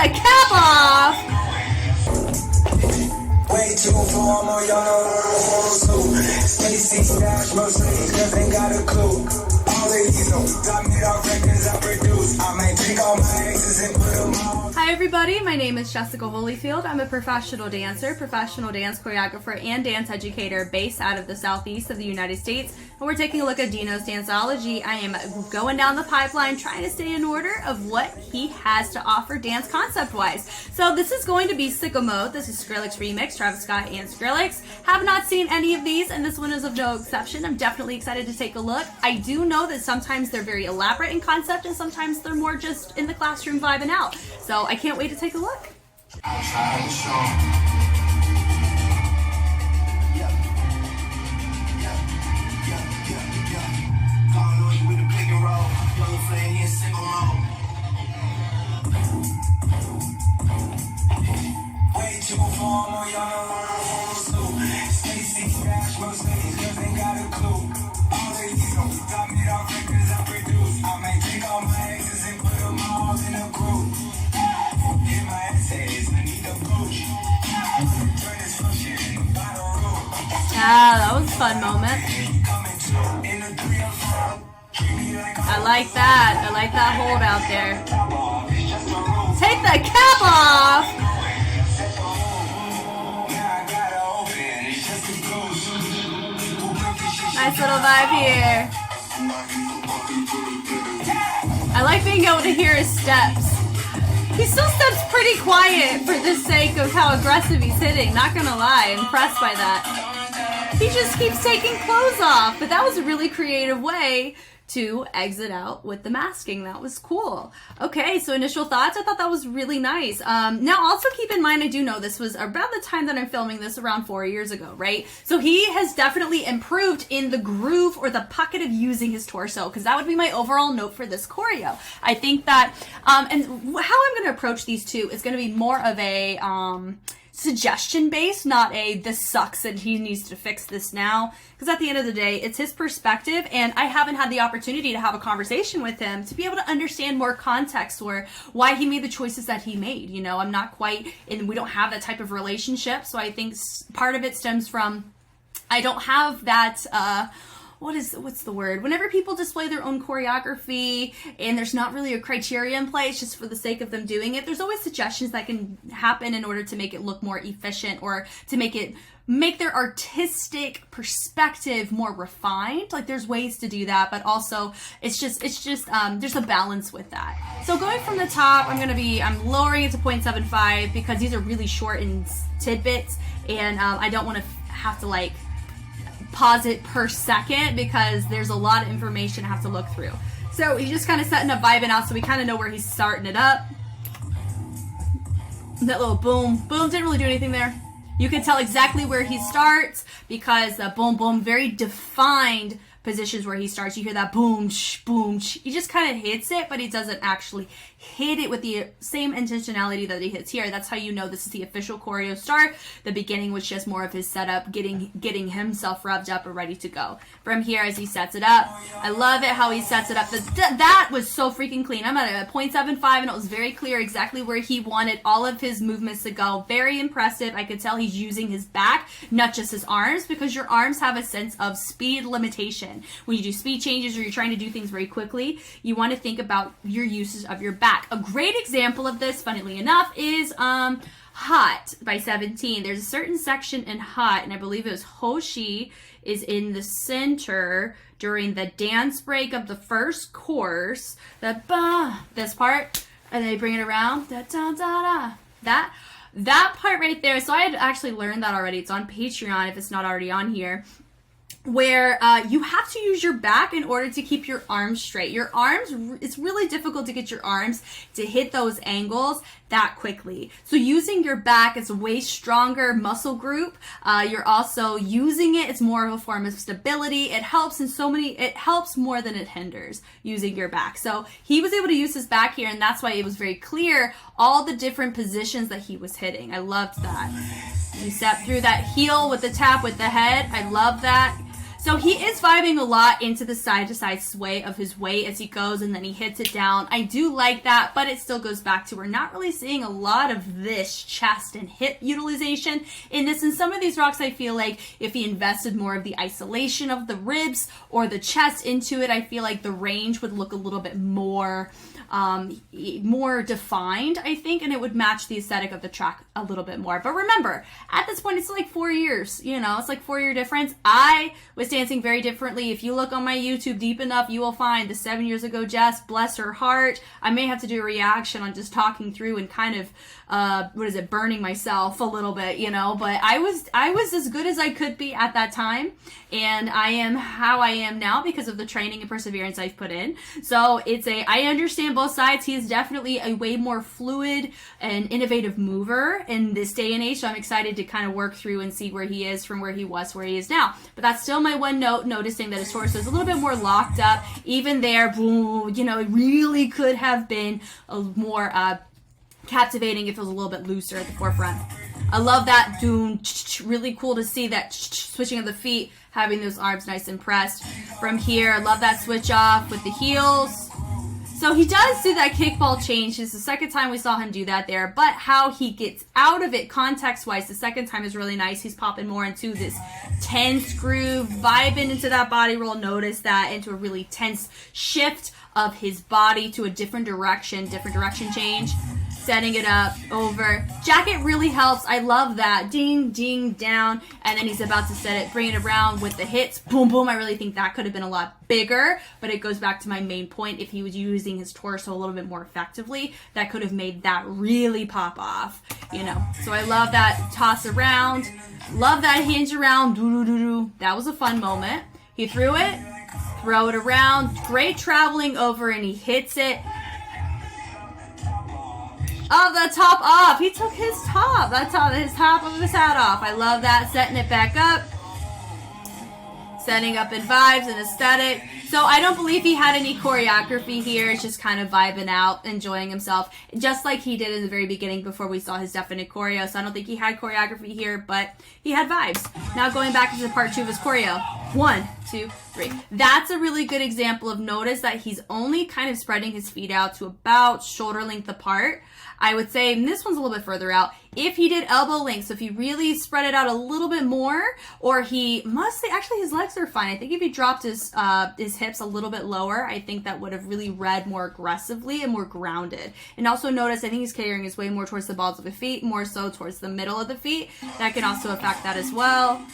the cap off! Way too formal, y'all know Stacy Stash, mostly, cause ain't got a clue. All these got me off records I produce. I might take all my exes and put them all. Hi everybody, my name is Jessica Holyfield. I'm a professional dancer, professional dance choreographer, and dance educator based out of the southeast of the United States. And we're taking a look at DINO'S Danceology. I am going down the pipeline trying to stay in order of what he has to offer dance concept-wise. So this is going to be Sicko Mode. This is Skrillex remix, Travis Scott and Skrillex. Have not seen any of these, and this one is of no exception. I'm definitely excited to take a look. I do know that sometimes they're very elaborate in concept, and sometimes they're more just in the classroom vibing out. So I can't wait to take a look. Outside the show. Calling on you with a pick and roll. Yellow flame in single mode. Way too formal, y'all know Stacy Stash, mostly, cause ain't got a clue. All these got me off records I produce. I might take all my exes and put them all in a group. In my essays, I need a boost. Turn this function by the rule. Ah, that was a fun moment. I like that. I like that hold out there. Take the cap off! Nice little vibe here. I like being able to hear his steps. He still steps pretty quiet for the sake of how aggressive he's hitting. Not gonna lie, impressed by that. He just keeps taking clothes off, but that was a really creative way to exit out with the masking. That was cool. Okay, so initial thoughts, I thought that was really nice. Now also keep in mind, I do know this was about the time that I'm filming this, around 4 years ago, right? So he has definitely improved in the groove or the pocket of using his torso, because that would be my overall note for this choreo. I think that, and how I'm gonna approach these two is gonna be more of a, suggestion based, not a this sucks and he needs to fix this now, because at the end of the day it's his perspective, and I haven't had the opportunity to have a conversation with him to be able to understand more context or why he made the choices that he made. You know, I'm not quite, and we don't have that type of relationship, so I think part of it stems from I don't have that what's the word? Whenever people display their own choreography and there's not really a criteria in place just for the sake of them doing it, there's always suggestions that can happen in order to make it look more efficient or to make their artistic perspective more refined. Like there's ways to do that, but also it's just there's a balance with that. So going from the top, I'm lowering it to 0.75 because these are really short in tidbits, and I don't want to have to like pause it per second because there's a lot of information I have to look through. So he's just kind of setting up, vibing out, so we kind of know where he's starting it up. That little boom, boom didn't really do anything there. You can tell exactly where he starts because the boom, boom, very defined positions where he starts. You hear that boom, sh, boom, sh. He just kind of hits it, but he doesn't actually hit it with the same intentionality that he hits here. That's how you know this is the official choreo start. The beginning was just more of his setup, getting himself revved up and ready to go. From here, as he sets it up, I love it how he sets it up. That was so freaking clean. I'm at a 0.75, and it was very clear exactly where he wanted all of his movements to go. Very impressive. I could tell he's using his back, not just his arms, because your arms have a sense of speed limitation. When you do speed changes or you're trying to do things very quickly, you want to think about your uses of your back. A great example of this, funnily enough, is Hot by 17. There's a certain section in Hot, and I believe it was Hoshi is in the center during the dance break of the first course. This part, and they bring it around. That part right there. So I had actually learned that already. It's on Patreon if it's not already on here. Where you have to use your back in order to keep your arms straight. Your arms, it's really difficult to get your arms to hit those angles that quickly. So using your back, it's a way stronger muscle group. You're also using it, it's more of a form of stability. It helps it helps more than it hinders using your back. So he was able to use his back here, and that's why it was very clear all the different positions that he was hitting. I loved that. He stepped through that heel with the tap with the head. I love that. So he is vibing a lot into the side-to-side sway of his weight as he goes, and then he hits it down. I do like that, but it still goes back to we're not really seeing a lot of this chest and hip utilization in this. In some of these rocks, I feel like if he invested more of the isolation of the ribs or the chest into it, I feel like the range would look a little bit more defined, I think, and it would match the aesthetic of the track a little bit more. But remember, at this point, it's like 4 years, you know, it's like 4-year difference. I was dancing very differently. If you look on my YouTube deep enough, you will find the 7 years ago Jess, bless her heart. I may have to do a reaction on just talking through and kind of, burning myself a little bit, you know, but I was as good as I could be at that time, and I am how I am now because of the training and perseverance I've put in. So I understand both sides. He is definitely a way more fluid and innovative mover in this day and age, so I'm excited to kind of work through and see where he is from where he was, where he is now. But that's still my one note, noticing that his torso is a little bit more locked up. Even there, boom, you know, it really could have been a more captivating if it was a little bit looser at the forefront. I love that. Doom, really cool to see that switching of the feet, having those arms nice and pressed from here. I love that switch off with the heels. So he does do that kickball change. This is the second time we saw him do that there, but how he gets out of it context-wise, the second time is really nice. He's popping more into this tense groove, vibing into that body roll. Notice that, into a really tense shift of his body to a different direction change. Setting it up over. Jacket really helps. I love that. Ding, ding, down. And then he's about to set it, bring it around with the hits. Boom, boom. I really think that could have been a lot bigger, but it goes back to my main point. If he was using his torso a little bit more effectively, that could have made that really pop off, you know. So I love that toss around. Love that hinge around. Doo-doo-doo-doo. That was a fun moment. He threw it, throw it around. Great traveling over, and he hits it. Oh, the top off. He took his top. That's all, his top of his hat off. I love that. Setting it back up. Setting up in vibes and aesthetic. So I don't believe he had any choreography here. It's just kind of vibing out, enjoying himself, just like he did in the very beginning before we saw his definite choreo. So I don't think he had choreography here, but he had vibes. Now going back into part 2 of his choreo. 1, 2, 3. That's a really good example of, notice that he's only kind of spreading his feet out to about shoulder length apart. I would say, and this one's a little bit further out, if he did elbow length, so if he really spread it out a little bit more, or he mostly, actually his legs are fine. I think if he dropped his hips a little bit lower, I think that would have really read more aggressively and more grounded. And also notice, I think he's carrying his way more towards the balls of the feet, more so towards the middle of the feet. That can also affect that as well.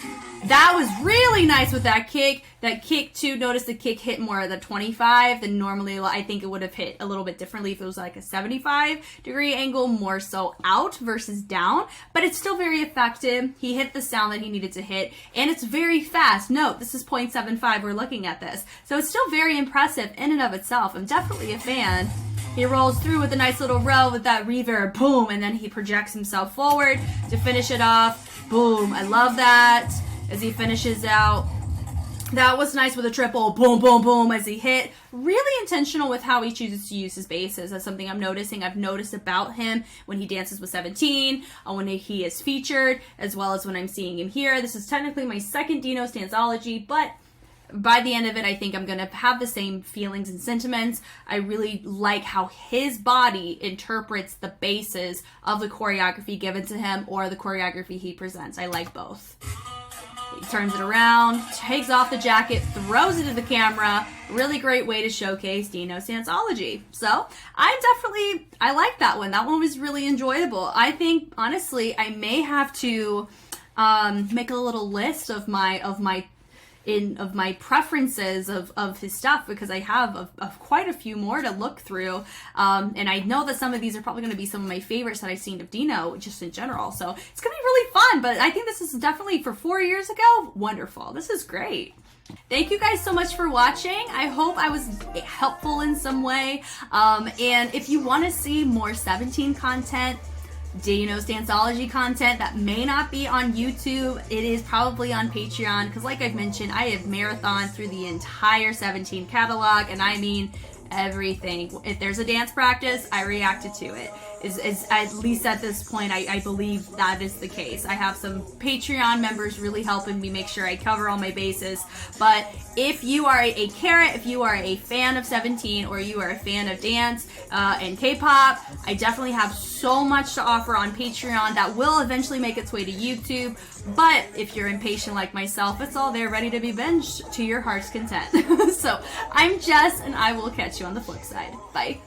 That was really nice with that kick. That kick too, notice the kick hit more at the 25 than normally. I think it would have hit a little bit differently if it was like a 75-degree angle, more so out versus down, but it's still very effective. He hit the sound that he needed to hit, and it's very fast. Note, this is 0.75, we're looking at this. So it's still very impressive in and of itself. I'm definitely a fan. He rolls through with a nice little row with that reverb, boom, and then he projects himself forward to finish it off. Boom, I love that as he finishes out. That was nice with a triple, boom, boom, boom, as he hit. Really intentional with how he chooses to use his bases. That's something I'm noticing. I've noticed about him when he dances with 17, when he is featured, as well as when I'm seeing him here. This is technically my second DINO'S Danceology, but by the end of it, I think I'm going to have the same feelings and sentiments. I really like how his body interprets the bases of the choreography given to him or the choreography he presents. I like both. He turns it around, takes off the jacket, throws it to the camera. Really great way to showcase DINO'S Danceology. So I like that one. That one was really enjoyable. I think, honestly, I may have to make a little list of my preferences of his stuff, because I have of quite a few more to look through, and I know that some of these are probably going to be some of my favorites that I've seen of Dino just in general, so it's going to be really fun. But I think this is definitely, for 4 years ago, wonderful. This is great. Thank you guys so much for watching. I hope I was helpful in some way, and if you want to see more 17 content, DINO'S Danceology content that may not be on YouTube, it is probably on Patreon, because like I've mentioned, I have marathoned through the entire 17 catalog, and I mean everything. If there's a dance practice, I reacted to it. Is at least at this point, I believe that is the case. I have some Patreon members really helping me make sure I cover all my bases. But if you are a carrot, if you are a fan of 17, or you are a fan of dance and K-pop, I definitely have so much to offer on Patreon that will eventually make its way to YouTube. But if you're impatient like myself, it's all there ready to be binged to your heart's content. So I'm Jess, and I will catch you on the flip side. Bye.